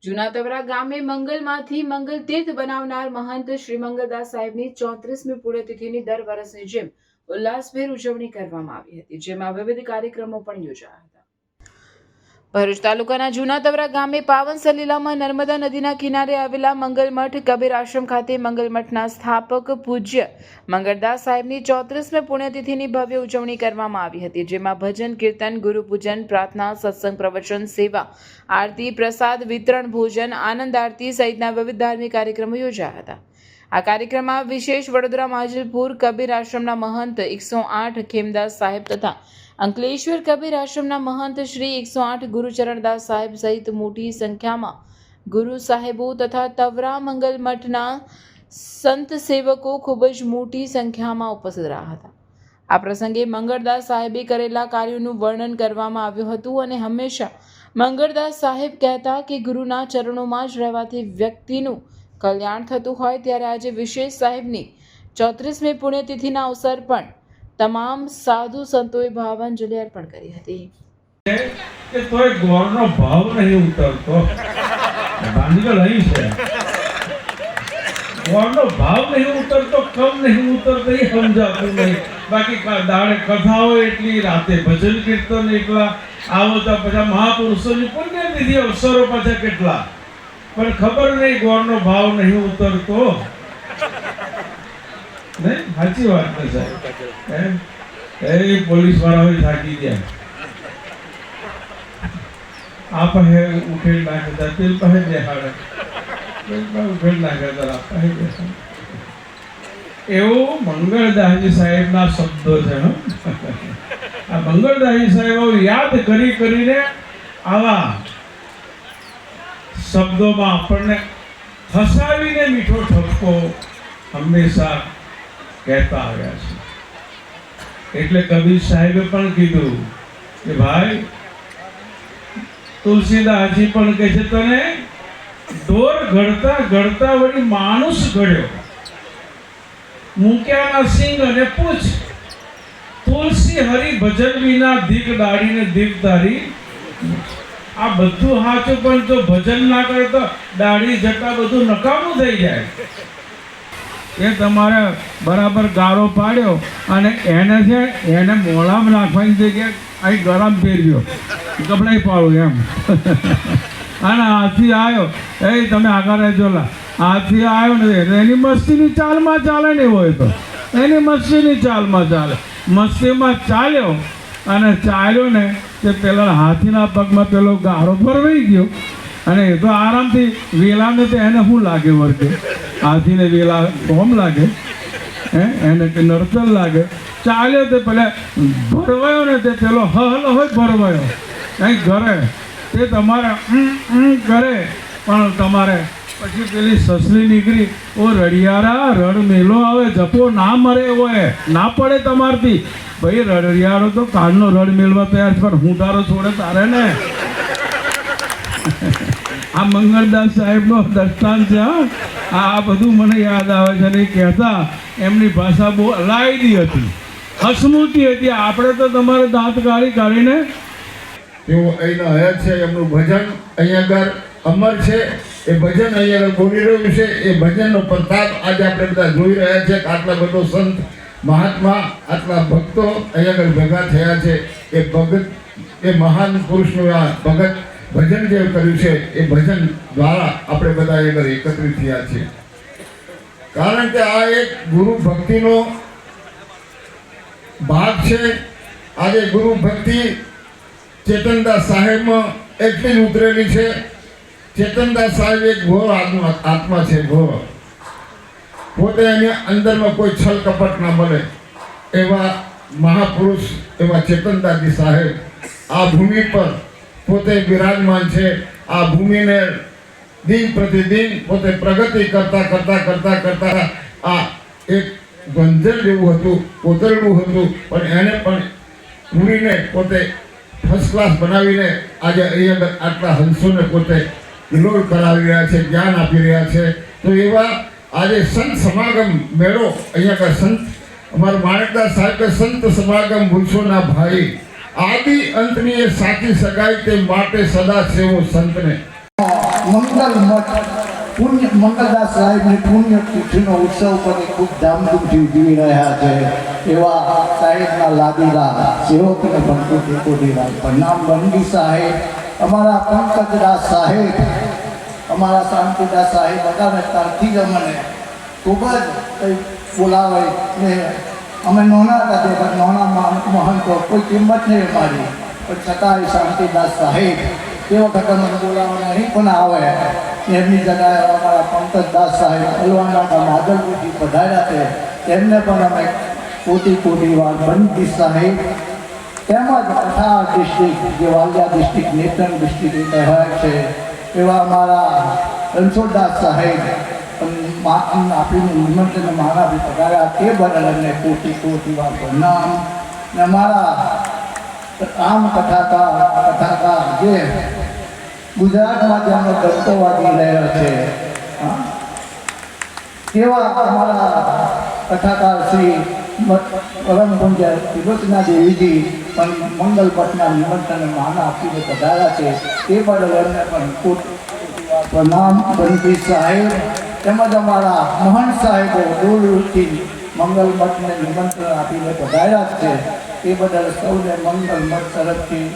જૂના તવરા ગામે મંગલમાંથી મંગલ તીર્થ બનાવનાર મહંત શ્રી મંગલદાસ સાહેબની 34મી પુણ્યતિથિની દર વર્ષની જેમ ઉલ્લાસભેર ઉજવણી કરવામાં આવી હતી, જેમાં વિવિધ કાર્યક્રમો પણ યોજાયા હતા. ભરૂચ તાલુકાના જૂના તવરા ગામે પાવન સલીલામાં નર્મદા નદીના કિનારે આવેલા મંગલમઠ કબીર આશ્રમ ખાતે મંગલમઠના સ્થાપક પૂજ્ય મંગળદાસ સાહેબની 34મી પુણ્યતિથિની ભવ્ય ઉજવણી કરવામાં આવી હતી, જેમાં ભજન, કીર્તન, ગુરુપૂજન, પ્રાર્થના, સત્સંગ, પ્રવચન, સેવા, આરતી, પ્રસાદ વિતરણ, ભોજન, આનંદ આરતી સહિતના વિવિધ ધાર્મિક કાર્યક્રમો યોજાયા હતા. આ કાર્યક્રમમાં વિશેષ વડોદરા માજલપુર કબીર આશ્રમના મહંત 108 ખેમદાસ સાહેબ તથા અંકલેશ્વર કબીર આશ્રમના મહંત શ્રી 108 ગુરુચરણદાસ સાહેબ સહિત મોટી સંખ્યામાં ગુરુ સાહેબો તથા તવરા મંગલ મઠના સંત સેવકો ખૂબ જ મોટી સંખ્યામાં ઉપસ્થિત રહ્યા હતા. આ પ્રસંગે મંગળદાસ સાહેબે કરેલા કાર્યોનું વર્ણન કરવામાં આવ્યું હતું અને હંમેશા મંગળદાસ સાહેબ કહેતા કે ગુરુના ચરણોમાં જ રહેવાથી વ્યક્તિનું કલ્યાણ થતું હોય, ત્યારે આજે વિશેષ સાહેબની 34મી પુણ્યતિથિના અવસર પણ તમામ સાધુ સંતોએ ભાવાંજલિ અર્પણ કરી હતી. કે તોય ગોળનો ભાવ નહીં ઉતરતો. બાંધગળ અહીં છે. ગોળનો ભાવ નહીં ઉતરતો, કમ નહીં ઉતરતો એ સમજાતું નહીં. બાકી દાડે કથાઓ એટલી, રાતે ભજન કીર્તન એટલા, આવો તો બધા મહાપુરુષોની પુણ્યતિથિ અવસરો પાછા કેટલા, પણ ખબર નહીં ગોળનો ભાવ નહીં ઉતરતો. નહીં, સાચી વાત છે સાહેબ. એ પોલીસ વાળા થાકી ગયા. આ પાસે ઉઠેલ નાખે, તેલ પાસે બેહાડે, ઉઠેલ નાખે, પાસે બેસાડે. એવું મંગળદાસજી સાહેબના શબ્દો છે. આ મંગળદાસજી સાહેબો યાદ કરી કરીને આવા શબ્દોમાં આપણને હસાવીને મીઠો ઠપકો હંમેશા કહેતા આવ્યા છે. એટલે કબીર સાહેબે પણ કીધું કે ભાઈ, તુલસીદાસજી પણ કહે છે તને દોર ઘડતા ઘડતા વળી માણસ ઘડ્યો, મૂક્યાના સિંગ અને પૂછ, તુલસી હરી ભજન વિના દીક દાડીને દીક ધારી. આ બધું સાચું, પણ જો ભજન ના કરે તો દાઢી જટા બધું નકામું થઈ જાય. એ તમારે બરાબર ગાળો પાડ્યો અને એને છે એને મોળામાં નાખવાની જગ્યાએ અહીં ગરમ ફેરવ્યો, કપડાઈ પાડું એમ. અને હાથી આવ્યો, એ તમે આગળ રહેજો, હાથી આવ્યો ને એની મસ્તીની ચાલમાં ચાલે ને, હોય તો એની મસ્તીની ચાલમાં ચાલે. મસ્તીમાં ચાલ્યો અને ચાલ્યો ને તે પેલા હાથીના પગમાં પેલો ગાળો ફરવાઈ ગયો. અને એ તો આરામથી વેલાને તો એને શું લાગે વર્ગે, હાથીને વેલા કોમ લાગે, એને કે નરતલ લાગે. ચાલ્યો તે પેલા ભરવાયો ને તે પેલો હલ હોય ભરવાયો કંઈ ઘરે તે તમારે કરે, પણ તમારે પછી પેલી સસલી નીકળી, ઓ રડિયારા રડ મેલો આવે, જપો ના મરે હોય, ના પડે તમારથી. ભાઈ રડિયારો તો કાળનો રડ મેળવા તૈયાર છે, પણ હું તારો છોડે તારે ને. આ મંગળદાસ સાહેબનો દસ્તાન છે. આ બધું મને યાદ આવે છે. અને કહેતા એમની ભાષા બહુ અલાયદી હતી, હસમુતી હતી. આપણે તો તમારે દાંત કાઢી કાઢીને તેઓ અહીંના હયાત છે. એમનું ભજન અહીંયા આગળ અમર છે. એ ભજન અહીંયા આગળ બોલી રહ્યું છે. એ ભજનનો પ્રતાપ આજે આપણે બધા જોઈ રહ્યા છે. આટલા બધો સંત મહાત્મા, આટલા ભક્તો અહીંયા આગળ ભેગા થયા છે. એ ભગત, એ મહાન પુરુષનું આ ભગત ભજન જે કર્યું છે, એ ભજન દ્વારા આપણે બધા આગળ એકત્રિત થયા છીએ. કારણ કે આ એક ગુરુ ભક્તિનો ભાગ છે. આજે ગુરુ ભક્તિ ચેતનદાસ સાહેબમાં એટલી જ ઉતરેલી છે. ચેતનદાસ સાહેબ એક ઘોર આત્મા છે, ઘોર. પોતે એની અંદરમાં કોઈ છલ કપટ ના મળે એવા મહાપુરુષ, એવા ચેતનદાસજી સાહેબ આ ભૂમિ પર પોતે વિરાજમાન છે. આ ભૂમિને દિન પ્રતિદિન પોતે પ્રગતિ કરતા કરતા કરતા કરતા આ એક બંજર જેવું હતું, કોતરડું હતું, પણ એને પણ પૂરીને પોતે ફર્સ્ટ ક્લાસ બનાવીને આજે અહીંયા આટલા હંસોને પોતે ઇલોલ કરાવી રહ્યા છે, જ્ઞાન આપી રહ્યા છે. તો એવા આજે સંત સમાગમ મેળો અહીંયા સંત અમારા માણેકદાસ સાહેબ સંત સમાગમ ભૂલશોના ભાઈ, આદિ અંતની એ સાચી સગાઈ, તે માટે સદા સેવો સંતને. મંગલ મઠ મંગલદાસ સાહેબની પુણ્યતિથિનો ઉત્સવ પણ ખૂબ ધામધૂમથી ઉજવી રહ્યા છે. એવા સાહેબના લાડીલા સેવકને પણ કોટી કોટી પ્રણામ. બંડી સાહેબ, અમારા પંકજદાસ સાહેબ, અમારા શાંતિદાસ સાહેબ બધાને ત્યારથી જ અમને ખૂબ જ કંઈ બોલાવે ને અમે નોના હતા તે નોના મહંતો કોઈ કિંમત નહીં અમારી, પણ છતાંય શાંતિદાસ સાહેબ તે વખતે મને બોલાવવાના અહીં પણ આવે. એમની જગ્યાએ અમારા પંકજદાસ સાહેબ હલવાના માધલપુરથી પધાર્યા છે, તેમને પણ અમે કોટી કોટી વાર. બંદી સાહેબ તેમજ અઠાર ડિસ્ટ્રિક્ટ જે વાલિયા ડિસ્ટ્રિક્ટ નેત્રંગ ડિસ્ટ્રિક્ટ કહેવાય છે એવા અમારા રણછોડદાસ સાહેબ આપીને નિમંત્રણ મારા પધાર્યા તે બદલ એમને કોટી કોટી વાર પ્રણામ. ને અમારા આમ કથાકાર જે ગુજરાતમાં જેમનો દત્તો વાગી રહ્યો છે તેવા અમારા કથાકાર શ્રી પરમ પૂજ્ય ત્રિલોચના દેવીજી પણ મંગલ ભટ્ટના નિમંત્રણને માન આપીને પધાર્યા છે તે બદલ એમને પણ પ્રણામ. બંદી સાહેબ તેમજ અમારા મહંત સાહેબો દૂર દૂરથી મંગલ મઠને નિમંત્રણ આપીને પધાર્યા છે તે બદલ સૌને મંગલ મઠ તરફથી